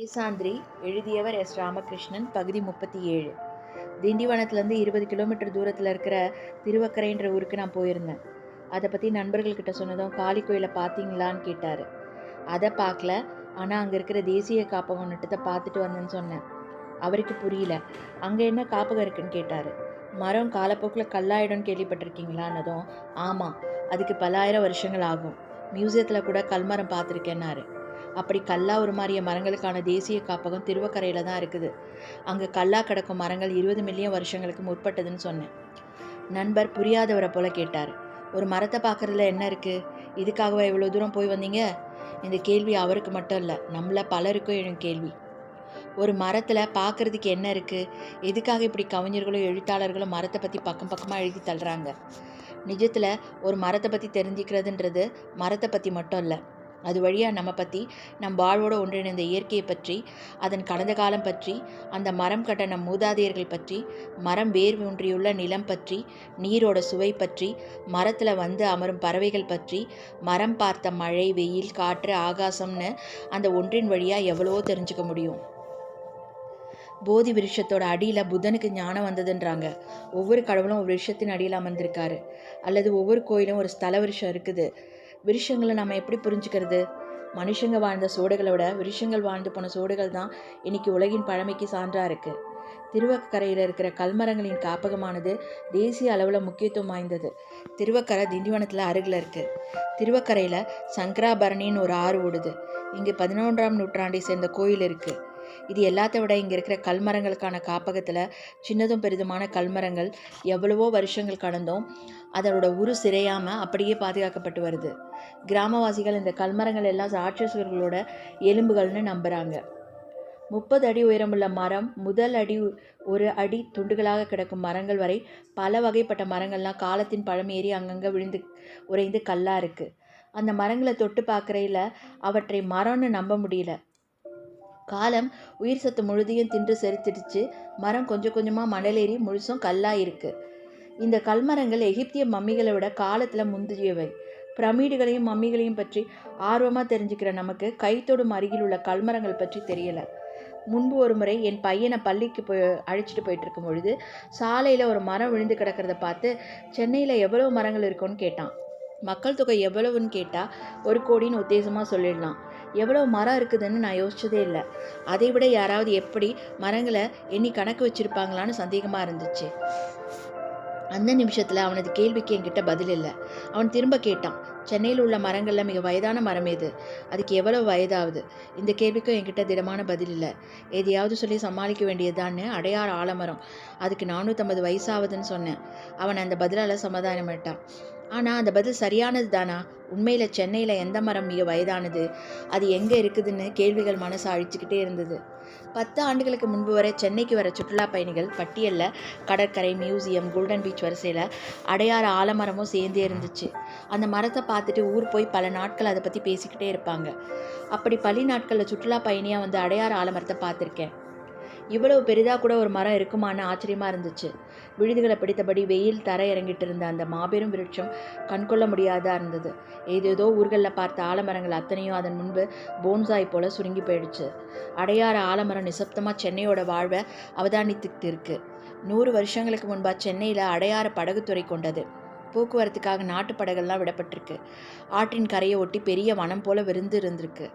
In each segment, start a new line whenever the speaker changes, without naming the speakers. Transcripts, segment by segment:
தேசாந்திரி எழுதியவர் எஸ். ராமகிருஷ்ணன். பகுதி 37. திண்டிவனத்துலேருந்து 20 கிலோமீட்டர் தூரத்தில் இருக்கிற திருவக்கரைன்ற ஊருக்கு நான் போயிருந்தேன். அதை பற்றி நண்பர்கள்கிட்ட சொன்னதும் காளி கோயிலை பார்த்தீங்களான்னு கேட்டார். அதை பார்க்கல, ஆனால் அங்கே இருக்கிற தேசிய காப்பகம் நட்டத்தை பார்த்துட்டு வந்தேன்னு சொன்னேன். அவருக்கு புரியல. அங்கே என்ன காப்பகம் இருக்குன்னு கேட்டார். மரம் காலப்போக்கில் கல்லாயிடும்னு கேள்விப்பட்டிருக்கீங்களான்னதும் ஆமாம், அதுக்கு பல ஆயிரம் வருஷங்கள் ஆகும். மியூசியத்தில் கூட கல்மரம் பார்த்துருக்கேன்னாரு. அப்படி கல்லா உருமாறிய மரங்களுக்கான தேசிய காப்பகம் திருவக்கரையில் தான் இருக்குது. அங்கே கல்லா கிடக்கும் மரங்கள் 20 மில்லியன் வருஷங்களுக்கு முற்பட்டதுன்னு சொன்னேன். நண்பர் புரியாதவரை போல கேட்டார். ஒரு மரத்தை பார்க்குறதுல என்ன இருக்குது? இதுக்காகவா இவ்வளோ தூரம் போய் வந்தீங்க? இந்த கேள்வி அவருக்கு மட்டும் இல்லை, நம்மள பலருக்கும் எழும் கேள்வி. ஒரு மரத்தில் பார்க்குறதுக்கு என்ன இருக்குது? எதுக்காக இப்படி கவிஞர்களும் எழுத்தாளர்களும் மரத்தை பற்றி பக்கம் பக்கமாக எழுதி தள்ளுறாங்க? நிஜத்தில் ஒரு மரத்தை பற்றி தெரிஞ்சுக்கிறதுன்றது மரத்தை பற்றி மட்டும் இல்லை, அது வழியாக நம்ம பற்றி, நம் வாழ்வோடு ஒன்றிணைந்த இயற்கையை பற்றி, அதன் கடந்த காலம் பற்றி, அந்த மரம் கட்ட நம் மூதாதையர்கள் பற்றி, மரம் வேர் ஒன்றியுள்ள நிலம் பற்றி, நீரோட சுவை பற்றி, மரத்தில் வந்து அமரும் பறவைகள் பற்றி, மரம் பார்த்த மழை, வெயில், காற்று, ஆகாசம்னு அந்த ஒன்றின் வழியாக எவ்வளவோ தெரிஞ்சுக்க முடியும். போதி விருஷத்தோட அடியில் புத்தனுக்கு ஞானம் வந்ததுன்றாங்க. ஒவ்வொரு கடவுளும் ஒரு விருஷத்தின் அடியில் அமர்ந்திருக்காரு, அல்லது ஒவ்வொரு கோயிலும் ஒரு ஸ்தல விருஷம் இருக்குது. விருஷங்களை நம்ம எப்படி புரிஞ்சுக்கிறது? மனுஷங்க வாழ்ந்த சோடுகளோட விருஷங்கள் வாழ்ந்து போன சோடுகள் தான் இன்னைக்கு உலகின் பழமைக்கு சான்றாக இருக்குது. திருவக்கரையில் இருக்கிற கல்மரங்களின் காப்பகமானது தேசிய அளவில் முக்கியத்துவம் வாய்ந்தது. திருவக்கரை திண்டிவனத்தில் அருகில் இருக்குது. திருவக்கரையில் சங்கராபரணின்னு ஒரு ஆறு ஓடுது. இங்கே 11ஆம் நூற்றாண்டை சேர்ந்த கோயில் இருக்குது. இது எல்லாத்த விட இங்கே இருக்கிற கல்மரங்களுக்கான காப்பகத்தில் சின்னதும் பெரிதுமான கல்மரங்கள் எவ்வளவோ வருஷங்கள் கடந்தும் அதனோட உரு சிறையாமல் அப்படியே பாதுகாக்கப்பட்டு வருது. கிராமவாசிகள் இந்த கல்மரங்கள் எல்லாம் ராட்சசர்களோட எலும்புகள்னு நம்புகிறாங்க. 30 அடி உயரமுள்ள மரம் முதல் அடி 1 அடி துண்டுகளாக கிடக்கும் மரங்கள் வரை பல வகைப்பட்ட மரங்கள்லாம் காலத்தின் பழமேறி அங்கங்கே விழுந்து உறைந்து கல்லாக இருக்குது. அந்த மரங்களை தொட்டு பார்க்குறையில் அவற்றை மரம்னு நம்ப முடியல. காலம் உயிர் சத்து முழுதையும் தின்று செரித்திடுச்சு. மரம் கொஞ்சம் கொஞ்சமாக மணலேறி முழுசும் கல்லாக இருக்குது. இந்த கல்மரங்கள் எகிப்திய மம்மிகளை விட காலத்தில் முந்தியவை. பிரமிடுகளையும் மம்மிகளையும் பற்றி ஆர்வமாக தெரிஞ்சுக்கிற நமக்கு கைத்தொடும் அருகில் உள்ள கல்மரங்கள் பற்றி தெரியலை. முன்பு ஒரு முறை என் பையனை பள்ளிக்கு அழைச்சிட்டு போயிட்டு இருக்கும் பொழுது சாலையில் ஒரு மரம் விழுந்து கிடக்கிறத பார்த்து சென்னையில் எவ்வளவு மரங்கள் இருக்குன்னு கேட்டான். மக்கள் தொகை எவ்வளவுன்னு கேட்டால் 1 கோடின்னு உத்தேசமாக சொல்லிடலாம். எவ்வளோ மரம் இருக்குதுன்னு நான் யோசிச்சதே இல்லை. அதை விட யாராவது எப்படி மரங்களை எண்ணி கணக்கு வச்சுருப்பாங்களான்னு சந்தேகமாக இருந்துச்சு. அந்த நிமிஷத்தில் அவனது கேள்விக்கு என்கிட்ட பதில் இல்லை. அவன் திரும்ப கேட்டான், சென்னையில் உள்ள மரங்களில் மிக வயதான மரம் எது? அதுக்கு எவ்வளவு வயதாகுது? இந்த கேள்விக்கும் என்கிட்ட திடமான பதில் இல்லை. எதையாவது சொல்லி சமாளிக்க வேண்டியதுதான்னு அடையாறு ஆலமரம், அதுக்கு 450 வயசாகுதுன்னு சொன்னேன். அவன் அந்த பதிலால் சமாதானமாட்டான். ஆனால் அந்த பதில் சரியானது தானா? உண்மையில் சென்னையில் எந்த மரம் மிக வயதானது? அது எங்கே இருக்குதுன்னு கேள்விகள் மனசை அழிச்சுக்கிட்டே இருந்தது. 10 ஆண்டுகளுக்கு முன்பு வரை சென்னைக்கு வர சுற்றுலா பயணிகள் பட்டியலில் கடற்கரை, மியூசியம், கோல்டன் பீச் வரிசையில் அடையாறு ஆலமரமும் சேர்ந்தே இருந்துச்சு. அந்த மரத்தை பார்த்துட்டு ஊர் போய் பல நாட்கள் அதை பற்றி பேசிக்கிட்டே இருப்பாங்க. அப்படி பள்ளி நாட்களில் சுற்றுலா பயணியாக வந்து அடையாறு ஆலமரத்தை பார்த்துருக்கேன். இவ்வளவு பெரிதாக கூட ஒரு மரம் இருக்குமான்னு ஆச்சரியமாக இருந்துச்சு. விழுதுகளை பிடித்தபடி வெயில் தர இறங்கிட்டு இருந்த அந்த மாபெரும் விருட்சம் கண்கொள்ள முடியாதா இருந்தது. ஏதேதோ ஊர்களில் பார்த்த ஆலமரங்கள் அத்தனையும் அதன் முன்பு போன்சாய் போல சுருங்கி போயிடுச்சு. அடையாறு ஆலமரம் நிசப்தமாக சென்னையோட வாழ்வை அவதானித்துக்கிட்டு இருக்கு. 100 வருஷங்களுக்கு முன்பாக சென்னையில் அடையாறு படகுத்துறை கொண்டது. போக்குவரத்துக்காக நாட்டு படகெல்லாம் விடப்பட்டிருக்கு. ஆற்றின் கரையை ஒட்டி பெரிய வனம் போல விருந்து இருந்திருக்கு.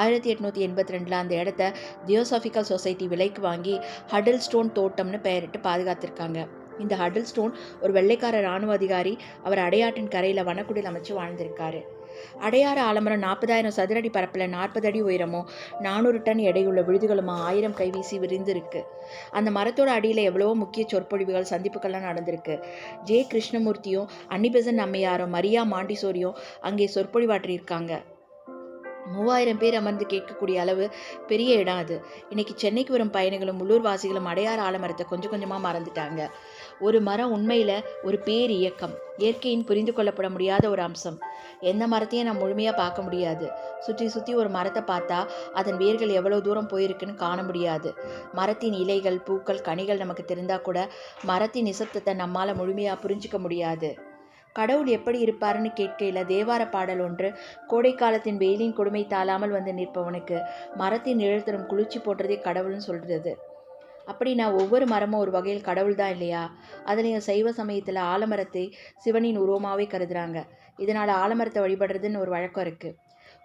1882 அந்த இடத்த தியோசாபிக்கல் சொசைட்டி விலைக்கு வாங்கி ஹடில் ஸ்டோன் தோட்டம்னு பெயரிட்டு பாதுகாத்திருக்காங்க. இந்த ஹடில் ஸ்டோன் ஒரு வெள்ளைக்கார இராணுவ அதிகாரி. அவர் அடையாற்றின் கரையில் வனக்குடில் அமைச்சு வாழ்ந்திருக்காரு. அடையாறு ஆலமரம் 40,000 சதுரடி பரப்பில் 40 அடி உயரமும் 400 டன் எடையுள்ள விழுதுகளுமா 1000 கைவீசி விரிந்து இருக்கு. அந்த மரத்தோட அடியில் எவ்வளவோ முக்கிய சொற்பொழிவுகள், சந்திப்புகள்லாம் நடந்திருக்கு. ஜே. கிருஷ்ணமூர்த்தியும் அன்னிபெசன்ட் அம்மையாரும் மரியா மாண்டிசோரியும் அங்கே சொற்பொழிவாற்றியிருக்காங்க. 3000 பேர் அமர்ந்து கேட்கக்கூடிய அளவு பெரிய இடம் அது. இன்னைக்கு சென்னைக்கு வரும் பயணிகளும் உள்ளூர்வாசிகளும் அடையாறு ஆலமரத்தை கொஞ்சம் கொஞ்சமாக மறந்துட்டாங்க. ஒரு மரம் உண்மையில் ஒரு பேர் இயக்கம், இயற்கையின் புரிந்து கொள்ளப்பட முடியாத ஒரு அம்சம். எந்த மரத்தையும் நான் முழுமையாக பார்க்க முடியாது. சுற்றி சுற்றி ஒரு மரத்தை பார்த்தா அதன் வேர்கள் எவ்வளோ தூரம் போயிருக்குன்னு காண முடியாது. மரத்தின் இலைகள், பூக்கள், கனிகள் நமக்கு தெரிந்தால் கூட மரத்தின் நிசப்தத்தை நம்மால் முழுமையாக புரிஞ்சிக்க முடியாது. கடவுள் எப்படி இருப்பாருன்னு கேட்கையில் தேவார பாடல் ஒன்று, கோடை காலத்தின் வெயிலின் கொடுமை தாழாமல் வந்து நிற்பவனுக்கு மரத்தின் நிழல் தரும் குளிர்ச்சி போன்றதே கடவுள்னு சொல்கிறது. அப்படின்னா ஒவ்வொரு மரமும் ஒரு வகையில் கடவுள் தான் இல்லையா? அதுலேயும் சைவ சமயத்தில் ஆலமரத்தை சிவனின் உருவமாகவே கருதுறாங்க. இதனால் ஆலமரத்தை வழிபடுறதுன்னு ஒரு வழக்கம் இருக்குது.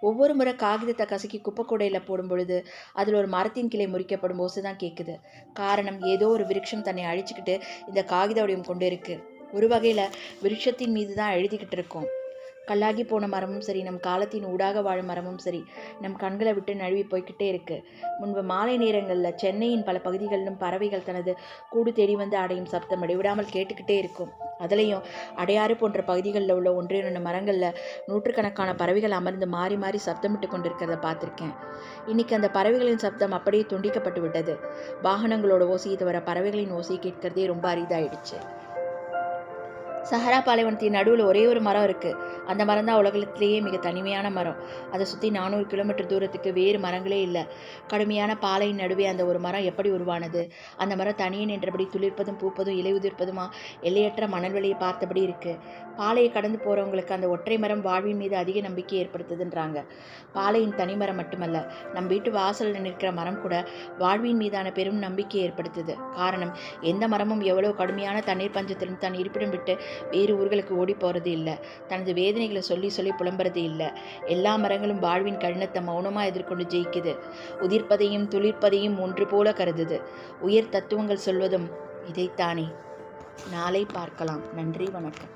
ஒவ்வொரு முறை காகிதத்தை கசக்கி குப்பைக்கூடையில் போடும் பொழுது அதில் ஒரு மரத்தின் கிளை முறிக்கப்படும் ஓசை தான் கேட்குது. காரணம், ஏதோ ஒரு விருட்சம் தன்னை அழிச்சுக்கிட்டு இந்த காகித வடிவம் கொண்டு இருக்கு. ஒரு வகையில் விருட்சத்தின் மீது தான் எழுதிக்கிட்டு இருக்கோம். கல்லாகி போன மரமும் சரி, நம் காலத்தின் ஊடாக வாழும் மரமும் சரி, நம் கண்களை விட்டு நழுவி போய்கிட்டே இருக்கு. முன்பு மாலை நேரங்களில் சென்னையின் பல பகுதிகளிலும் பறவைகள் தனது கூடு தேடி வந்து அடையும் சப்தம் இடைவிடாமல் கேட்டுக்கிட்டே இருக்கும். அதுலேயும் அடையாறு போன்ற பகுதிகளில் உள்ள 1-2 மரங்களில் நூற்றுக்கணக்கான பறவைகள் அமர்ந்து மாறி மாறி சப்தமிட்டு கொண்டிருக்கிறத பார்த்துருக்கேன். இன்னைக்கு அந்த பறவைகளின் சப்தம் அப்படியே துண்டிக்கப்பட்டு விட்டது. வாகனங்களோட ஓசையை தவிர பறவைகளின் ஓசையை கேட்கறதே ரொம்ப அரிதாயிடுச்சு. சஹரா பாலைவனத்தின் நடுவில் ஒரே ஒரு மரம் இருக்குது. அந்த மரம் தான் உலகத்திலேயே மிக தனிமையான மரம். அதை சுற்றி 400 கிலோமீட்டர் தூரத்துக்கு வேறு மரங்களே இல்லை. கடுமையான பாலையின் நடுவே அந்த ஒரு மரம் எப்படி உருவானது? அந்த மரம் தனியே நின்றபடி துளிர்ப்பதும் பூப்பதும் இலை உதிர்ப்பதுமா எல்லையற்ற மணல்வெளியை பார்த்தபடி இருக்குது. பாலையை கடந்து போகிறவங்களுக்கு அந்த ஒற்றை மரம் வாழ்வின் மீது அதிக நம்பிக்கை ஏற்படுத்துதுன்றாங்க. பாலையின் தனி மரம் மட்டுமல்ல, நம் வீட்டு வாசலில் நிற்கிற மரம் கூட வாழ்வின் மீதான பெரும் நம்பிக்கை ஏற்படுத்துது. காரணம், எந்த மரமும் எவ்வளோ கடுமையான தண்ணீர் பஞ்சத்திலும் தன் இருப்பிடம் விட்டு வேறு ஊர்களுக்கு ஓடி போகிறது இல்லை. தனது வேதனைகளை சொல்லி சொல்லி புலம்புறது இல்லை. எல்லா மரங்களும் வாழ்வின் கடினத்தை மௌனமாக எதிர்கொண்டு ஜெயிக்குது. உதிர்ப்பதையும் துளிர்ப்பதையும் ஒன்று போல கருதுது. உயர் தத்துவங்கள் சொல்வதும் இதைத்தானே. நாளை பார்க்கலாம். நன்றி, வணக்கம்.